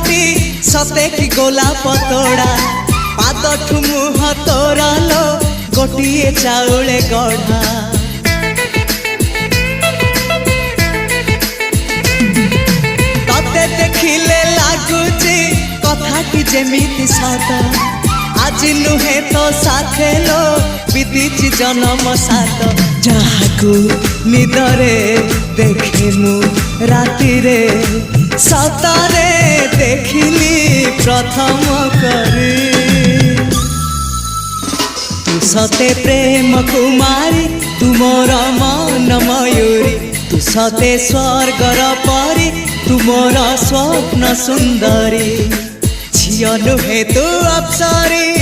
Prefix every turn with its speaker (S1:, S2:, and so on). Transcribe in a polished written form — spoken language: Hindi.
S1: मुहटी सते कि गोलाप तोड़ा पादठु मुह तोरा लो गोटिए चाउले गढ़ा तते देखिले लागुची कथाटी जेमिति सत आज नुहे तो साथे लो विदिची जन्म सात जहाकू निदरे देखे मु राति रे सतारे देखिली प्रथम करी तू सते प्रेम कुमारी तू मोर मन मयूरी तू सते स्वर्गर परी तू मोर स्वप्न सुंदरी झियो नुहे तू अप्सरी।